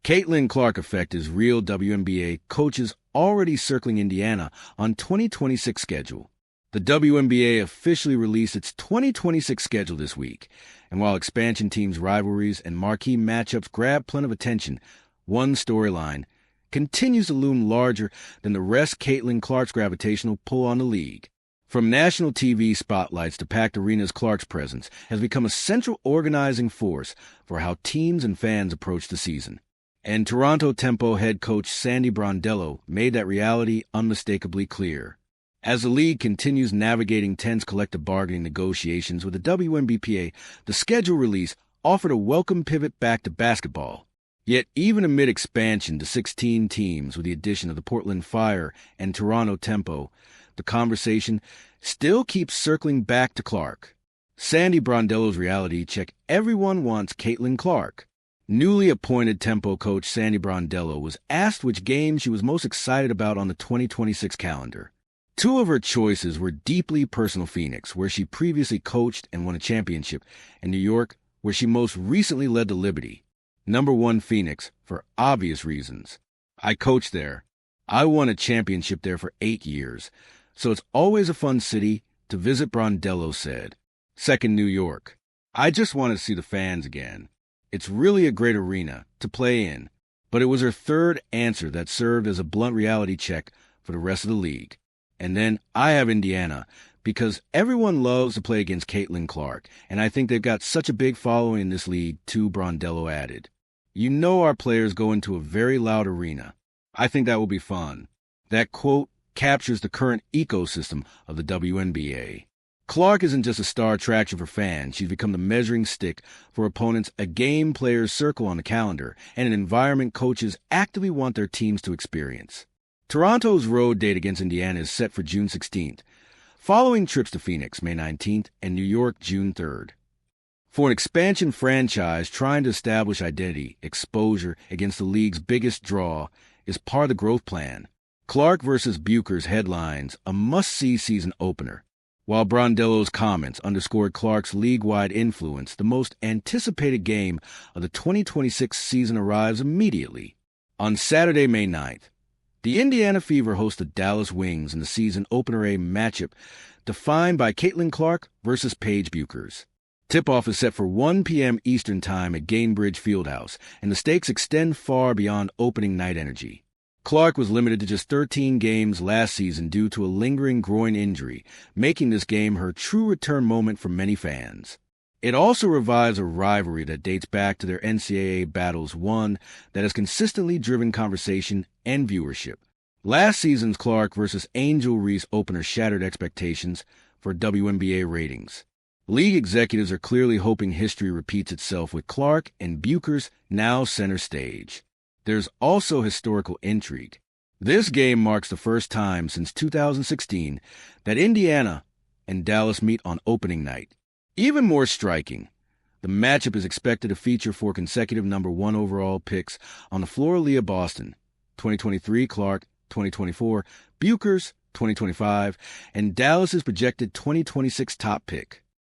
Caitlin Clark effect is real. WNBA coaches already circling Indiana on 2026 schedule. The WNBA officially released its 2026 schedule this week, and while expansion teams' rivalries and marquee matchups grab plenty of attention, one storyline continues to loom larger than the rest. Caitlin Clark's gravitational pull on the league. From national TV spotlights to packed arenas, Clark's presence has become a central organizing force for how teams and fans approach the season. And Toronto Tempo head coach Sandy Brondello made that reality unmistakably clear. As the league continues navigating tense collective bargaining negotiations with the WNBA, the schedule release offered a welcome pivot back to basketball. Yet even amid expansion to 16 teams with the addition of the Portland Fire and Toronto Tempo, the conversation still keeps circling back to Clark. Sandy Brondello's reality check: everyone wants Caitlin Clark. Newly appointed Tempo coach Sandy Brondello was asked which game she was most excited about on the 2026 calendar. Two of her choices were deeply personal: Phoenix, where she previously coached and won a championship, and New York, where she most recently led the Liberty. Number one, Phoenix, for obvious reasons. I coached there. I won a championship there for 8 years, so it's always a fun city to visit, Brondello said. Second, New York. I just wanted to see the fans again. It's really a great arena to play in, but it was her third answer that served as a blunt reality check for the rest of the league. And then I have Indiana, because everyone loves to play against Caitlin Clark, and I think they've got such a big following in this league, too, Brondello added. You know our players go into a very loud arena. I think that will be fun. That quote captures the current ecosystem of the WNBA. Clark isn't just a star attraction for fans. She's become the measuring stick for opponents, a game players circle on the calendar, and an environment coaches actively want their teams to experience. Toronto's road date against Indiana is set for June 16th, following trips to Phoenix May 19th and New York June 3rd. For an expansion franchise trying to establish identity, exposure against the league's biggest draw is part of the growth plan. Clark versus Buchers headlines a must-see season opener, while Brondello's comments underscored Clark's league-wide influence. The most anticipated game of the 2026 season arrives immediately. On Saturday, May 9th, the Indiana Fever host the Dallas Wings in the season opener, a matchup defined by Caitlin Clark versus Paige Buchers. Tip-off is set for 1 p.m. Eastern Time at Gainbridge Fieldhouse, and the stakes extend far beyond opening night energy. Clark was limited to just 13 games last season due to a lingering groin injury, making this game her true return moment for many fans. It also revives a rivalry that dates back to their NCAA battles, one that has consistently driven conversation and viewership. Last season's Clark versus Angel Reese opener shattered expectations for WNBA ratings. League executives are clearly hoping history repeats itself with Clark and Buchers now center stage. There's also historical intrigue. This game marks the first time since 2016 that Indiana and Dallas meet on opening night. Even more striking, the matchup is expected to feature 4 consecutive number 1 overall picks on the floor. Leah Boston, 2023, Clark, 2024, Buchers, 2025, and Dallas's projected 2026 top pick.